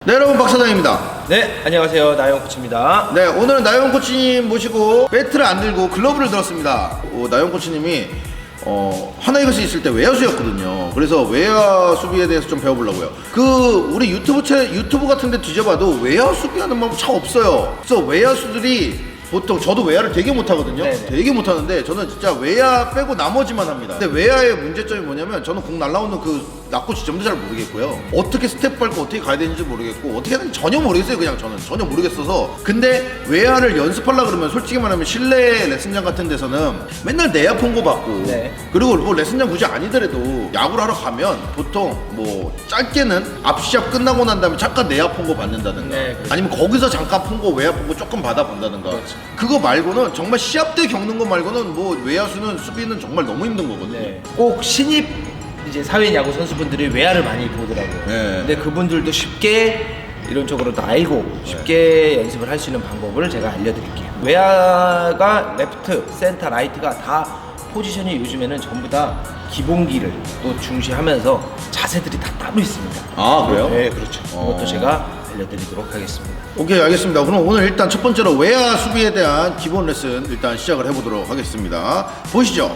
네, 여러분 박사장입니다. 네, 안녕하세요. 나영 코치입니다. 네, 오늘은 나영 코치님 모시고 배트를 안 들고 글러브를 들었습니다. 나영 코치님이 하나이글스 있을 때 외야수였거든요. 그래서 외야 수비에 대해서 좀 배워보려고요. 우리 유튜브 같은 데 뒤져봐도 외야 수비하는 방법 참 없어요. 그래서 외야수들이 보통 저도 외야를 되게 못하거든요. 네네. 되게 못하는데 저는 진짜 외야 빼고 나머지만 합니다. 근데 외야의 문제점이 뭐냐면 저는 공 날라오는 그 낙구 지점도 잘 모르겠고요. 어떻게 스텝 밟고 어떻게 가야 되는지 모르겠고 어떻게 해야 되는지 전혀 모르겠어요. 그냥 저는 전혀 모르겠어서. 근데 외야를 연습하려고 그러면 솔직히 말하면 실내 레슨장 같은 데서는 맨날 내야 폰고 받고 네. 그리고 뭐 레슨장 굳이 아니더라도 야구를 하러 가면 보통 뭐 짧게는 앞 시합 끝나고 난 다음에 잠깐 내야 폰고 받는다든가 네, 그렇죠. 아니면 거기서 잠깐 폰고 외야 폰고 조금 받아본다든가 그렇죠. 그거 말고는 정말 시합 때 겪는 거 말고는 뭐 외야수는 수비는 정말 너무 힘든 거거든요. 네. 꼭 신입 이제 사회인 야구 선수분들이 외야를 많이 보더라고요. 네. 근데 그분들도 쉽게 이론적으로 다 알고 쉽게 연습을 할 수 있는 방법을 제가 알려드릴게요. 외야가 레프트, 센터, 라이트가 다 포지션이 요즘에는 전부 다 기본기를 또 중시하면서 자세들이 다 따로 있습니다. 아, 그래요? 네, 그렇죠. 그것도 제가 알려드리도록 하겠습니다. 오케이, 알겠습니다. 그럼 오늘 일단 첫 번째로 외야 수비에 대한 기본 레슨 일단 시작을 해보도록 하겠습니다. 보시죠.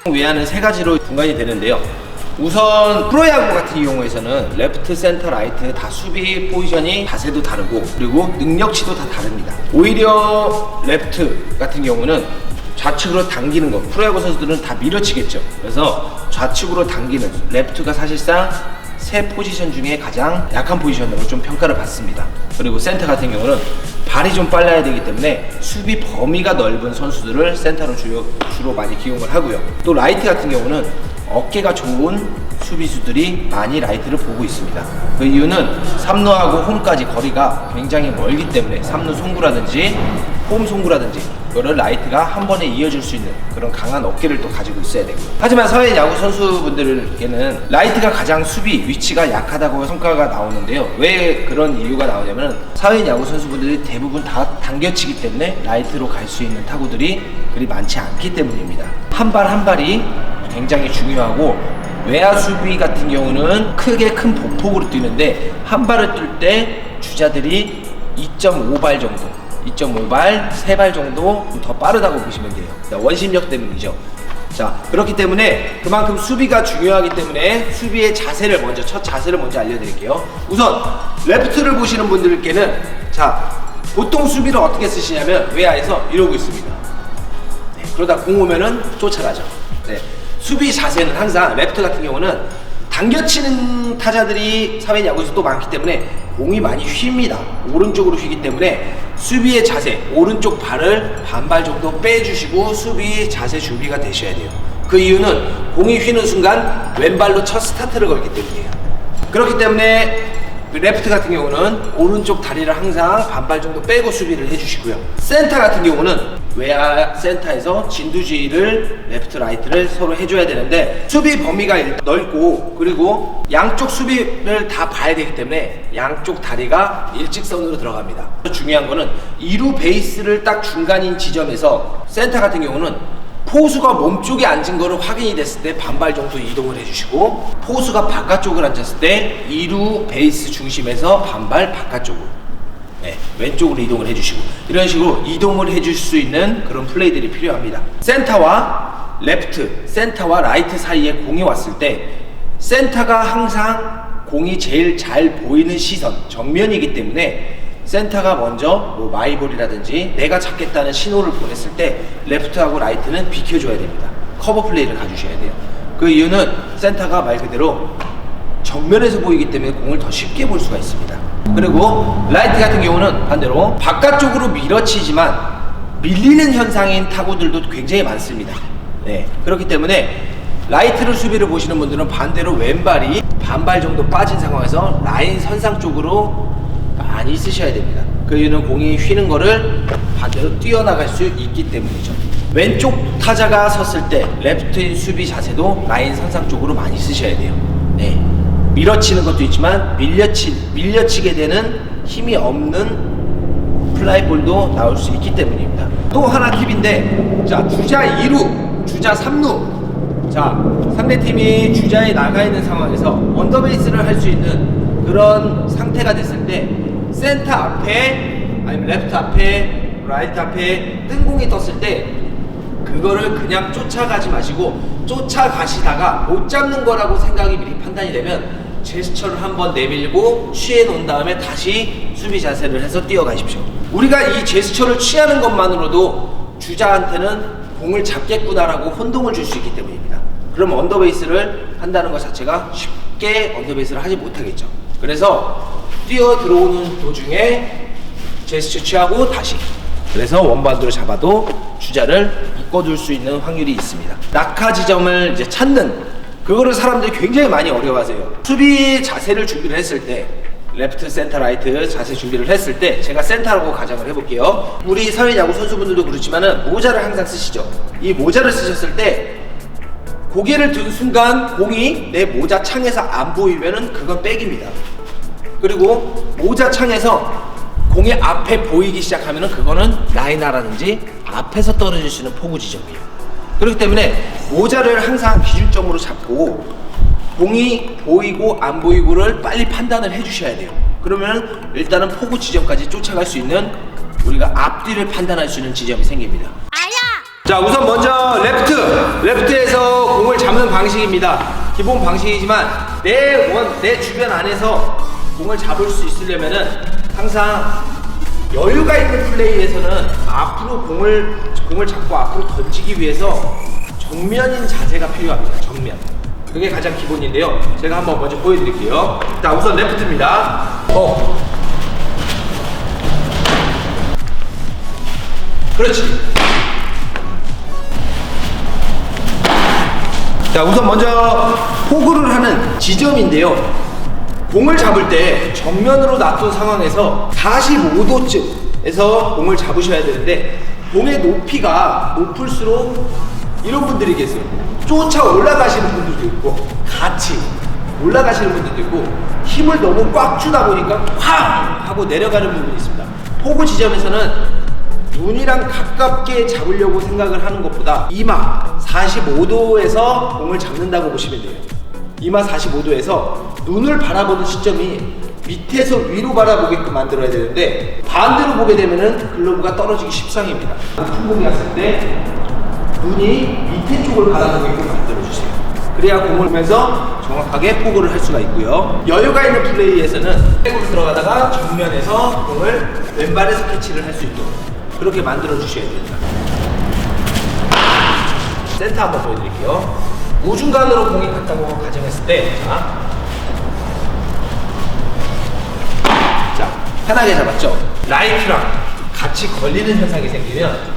외야는 세 가지로 분간이 되는데요. 우선 프로야구 같은 경우에서는 레프트, 센터, 라이트 다 수비 포지션이 자세도 다르고 그리고 능력치도 다 다릅니다. 오히려 레프트 같은 경우는 좌측으로 당기는 거, 프로야구 선수들은 다 밀어치겠죠. 그래서 좌측으로 당기는 레프트가 사실상 세 포지션 중에 가장 약한 포지션으로 좀 평가를 받습니다. 그리고 센터 같은 경우는 발이 좀 빨라야 되기 때문에 수비 범위가 넓은 선수들을 센터로 주로 많이 기용을 하고요. 또 라이트 같은 경우는 어깨가 좋은 수비수들이 많이 라이트를 보고 있습니다. 그 이유는 3루하고 홈까지 거리가 굉장히 멀기 때문에 3루 송구라든지 홈 송구라든지 그거를 라이트가 한 번에 이어줄 수 있는 그런 강한 어깨를 또 가지고 있어야 되고요. 하지만 사회인 야구 선수분들에게는 라이트가 가장 수비 위치가 약하다고 평가가 나오는데요. 왜 그런 이유가 나오냐면 사회인 야구 선수분들이 대부분 다 당겨치기 때문에 라이트로 갈 수 있는 타구들이 그리 많지 않기 때문입니다. 한 발 한 발이 굉장히 중요하고 외야 수비 같은 경우는 크게 큰 보폭으로 뛰는데 한 발을 뛸 때 주자들이 2.5발 정도 2.5발, 3발 정도 더 빠르다고 보시면 돼요. 원심력 때문이죠. 자, 그렇기 때문에 그만큼 수비가 중요하기 때문에 수비의 자세를 먼저, 첫 자세를 먼저 알려드릴게요. 우선 레프트를 보시는 분들께는 자, 보통 수비를 어떻게 쓰시냐면 외야에서 이러고 있습니다. 네, 그러다 공 오면은 쫓아가죠. 네, 수비 자세는 항상 레프트 같은 경우는 당겨치는 타자들이 사회인 야구에서 또 많기 때문에 공이 많이 휩니다. 오른쪽으로 휘기 때문에 수비의 자세, 오른쪽 발을 반발 정도 빼주시고 수비 자세 준비가 되셔야 돼요. 그 이유는 공이 휘는 순간 왼발로 첫 스타트를 걸기 때문이에요. 그렇기 때문에 레프트 같은 경우는 오른쪽 다리를 항상 반발 정도 빼고 수비를 해주시고요. 센터 같은 경우는 외야 센터에서 진두지휘를 레프트 라이트를 서로 해줘야 되는데 수비 범위가 넓고 그리고 양쪽 수비를 다 봐야 되기 때문에 양쪽 다리가 일직선으로 들어갑니다. 중요한 거는 2루 베이스를 딱 중간인 지점에서 센터 같은 경우는 포수가 몸쪽에 앉은 거를 확인이 됐을 때 반발 정도 이동을 해주시고 포수가 바깥쪽을 앉았을 때 2루 베이스 중심에서 반발 바깥쪽으로 네, 왼쪽으로 이동을 해주시고 이런 식으로 이동을 해줄 수 있는 그런 플레이들이 필요합니다. 센터와 레프트, 센터와 라이트 사이에 공이 왔을 때 센터가 항상 공이 제일 잘 보이는 시선, 정면이기 때문에 센터가 먼저 뭐 마이볼이라든지 내가 잡겠다는 신호를 보냈을 때 레프트하고 라이트는 비켜줘야 됩니다. 커버 플레이를 가주셔야 돼요. 그 이유는 센터가 말 그대로 정면에서 보이기 때문에 공을 더 쉽게 볼 수가 있습니다. 그리고 라이트 같은 경우는 반대로 바깥쪽으로 밀어치지만 밀리는 현상인 타구들도 굉장히 많습니다. 네, 그렇기 때문에 라이트를 수비를 보시는 분들은 반대로 왼발이 반발 정도 빠진 상황에서 라인 선상 쪽으로 많이 쓰셔야 됩니다. 그 이유는 공이 휘는 거를 반대로 뛰어나갈 수 있기 때문이죠. 왼쪽 타자가 섰을 때 레프트인 수비 자세도 라인 선상 쪽으로 많이 쓰셔야 돼요. 네, 밀어치는 것도 있지만 밀려치게 되는 힘이 없는 플라이볼도 나올 수 있기 때문입니다. 또 하나 팁인데 자, 주자 2루, 주자 3루 자, 상대팀이 주자에 나가 있는 상황에서 언더베이스를 할 수 있는 그런 상태가 됐을 때 센터 앞에 아니면 레프트 앞에 라이트 앞에 뜬공이 떴을 때 그거를 그냥 쫓아가지 마시고 쫓아가시다가 못 잡는 거라고 생각이 미리 판단이 되면 제스처를 한번 내밀고 취해 놓은 다음에 다시 수비 자세를 해서 뛰어가십시오. 우리가 이 제스처를 취하는 것만으로도 주자한테는 공을 잡겠구나라고 혼동을 줄 수 있기 때문입니다. 그럼 언더베이스를 한다는 것 자체가 쉽게 언더베이스를 하지 못하겠죠. 그래서 뛰어 들어오는 도중에 제스처 취하고 다시, 그래서 원바운드로 잡아도 주자를 묶어둘 수 있는 확률이 있습니다. 낙하 지점을 이제 찾는 그거를 사람들이 굉장히 많이 어려워하세요. 수비 자세를 준비를 했을 때, 레프트, 센터, 라이트 자세 준비를 했을 때 제가 센터라고 가정을 해볼게요. 우리 사회야구 선수분들도 그렇지만은 모자를 항상 쓰시죠. 이 모자를 쓰셨을 때 고개를 든 순간 공이 내 모자 창에서 안 보이면은 그건 백입니다. 그리고 모자 창에서 공이 앞에 보이기 시작하면은 그거는 라이나라든지 앞에서 떨어질 수 있는 포구 지점이에요. 그렇기 때문에 모자를 항상 기준점으로 잡고 공이 보이고 안 보이고를 빨리 판단을 해주셔야 돼요. 그러면 일단은 포구 지점까지 쫓아갈 수 있는, 우리가 앞뒤를 판단할 수 있는 지점이 생깁니다. 자, 우선 먼저 레프트에서 공을 잡는 방식입니다. 기본 방식이지만 내 주변 안에서 공을 잡을 수 있으려면은 항상 여유가 있는 플레이에서는 앞으로 공을 잡고 앞으로 던지기 위해서 정면인 자세가 필요합니다. 정면. 그게 가장 기본인데요. 제가 한번 먼저 보여드릴게요. 자, 우선 레프트입니다. 그렇지. 자, 우선 먼저 포구를 하는 지점인데요. 공을 잡을 때 정면으로 놔둔 상황에서 45도쯤에서 공을 잡으셔야 되는데, 공의 높이가 높을수록 이런 분들이 계세요. 쫓아 올라가시는 분들도 있고 같이 올라가시는 분들도 있고 힘을 너무 꽉 주다 보니까 쾅 하고 내려가는 부분이 있습니다. 포구 지점에서는 눈이랑 가깝게 잡으려고 생각을 하는 것보다 이마 45도에서 공을 잡는다고 보시면 돼요. 이마 45도에서 눈을 바라보는 시점이 밑에서 위로 바라보게끔 만들어야 되는데, 반대로 보게 되면은 글러브가 떨어지기 십상입니다. 높은 공이 왔을 때 눈이 밑에 쪽을 바라보게끔 만들어주세요. 그래야 공을 보면서 정확하게 포구를 할 수가 있고요. 여유가 있는 플레이에서는 백으로 들어가다가 정면에서 공을 왼발에서 캐치를 할 수 있도록 그렇게 만들어 주셔야 됩니다. 센터 한번 보여드릴게요. 우중간으로 공이 갔다고 가정했을 때, 자, 편하게 잡았죠? 라이트랑 같이 걸리는 현상이 생기면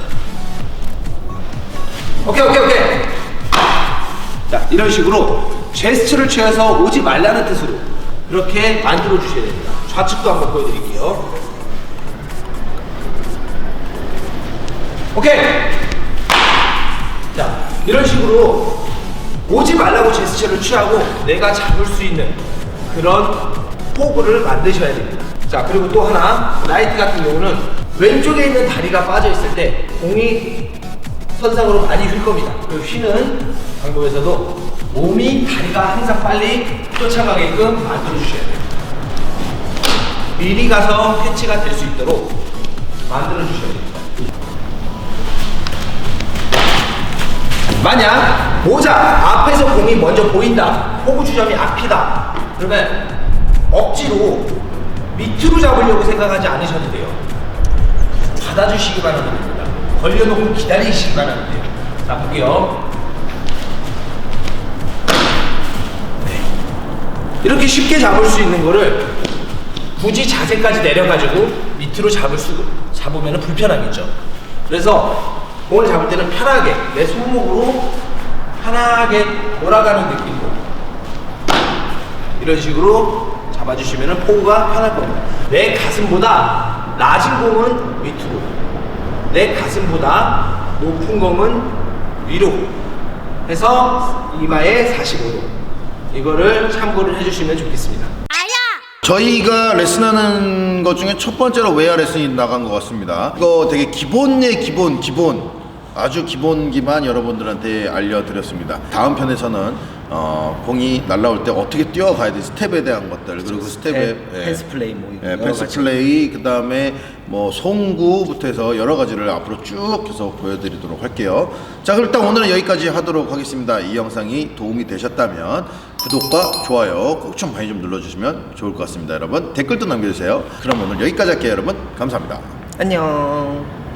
오케이. 자, 이런 식으로 제스처를 취해서 오지 말라는 뜻으로 그렇게 만들어 주셔야 됩니다. 좌측도 한번 보여드릴게요. 오케이. 자, 이런 식으로 오지 말라고 제스처를 취하고 내가 잡을 수 있는 그런 포구를 만드셔야 됩니다. 자, 그리고 또 하나, 라이트 같은 경우는 왼쪽에 있는 다리가 빠져 있을 때 공이 선상으로 많이 휠 겁니다. 그 휘는 방법에서도 몸이, 다리가 항상 빨리 쫓아가게끔 만들어 주셔야 돼요. 미리 가서 캐치가 될 수 있도록 만들어 주셔야 됩니다. 만약 모자 앞에서 공이 먼저 보인다, 포구 주점이 앞이다, 그러면 억지로 밑으로 잡으려고 생각하지 않으셔도 돼요. 받아주시기 바랍니다. 걸려놓고 기다리시기 바랍니다. 자, 볼게요. 네. 이렇게 쉽게 잡을 수 있는 거를 굳이 자세까지 내려가지고 밑으로 잡으면 불편하겠죠. 그래서 공을 잡을 때는 편하게 내 손목으로 편하게 돌아가는 느낌으로 이런 식으로 잡아주시면 포구가 편할 겁니다. 내 가슴보다 낮은 공은 밑으로, 내 가슴보다 높은 공은 위로 해서 이마에 45도, 이거를 참고를 해주시면 좋겠습니다. 저희가 레슨하는 것 중에 첫 번째로 외야 레슨이 나간 것 같습니다. 이거 되게 기본의 기본 아주 기본기만 여러분들한테 알려드렸습니다. 다음 편에서는 공이 날라올 때 어떻게 뛰어가야 돼 스텝에 대한 것들 그리고 그 스텝에 패스 플레이 뭐 이런 여러 패스 가지. 플레이 그 다음에 뭐 송구부터 해서 여러 가지를 앞으로 쭉 계속 보여드리도록 할게요. 자 그럼 일단 오늘은 여기까지 하도록 하겠습니다. 이 영상이 도움이 되셨다면 구독과 좋아요 꼭 좀 많이 좀 눌러주시면 좋을 것 같습니다. 여러분 댓글도 남겨주세요. 그럼 오늘 여기까지 할게요. 여러분 감사합니다. 안녕.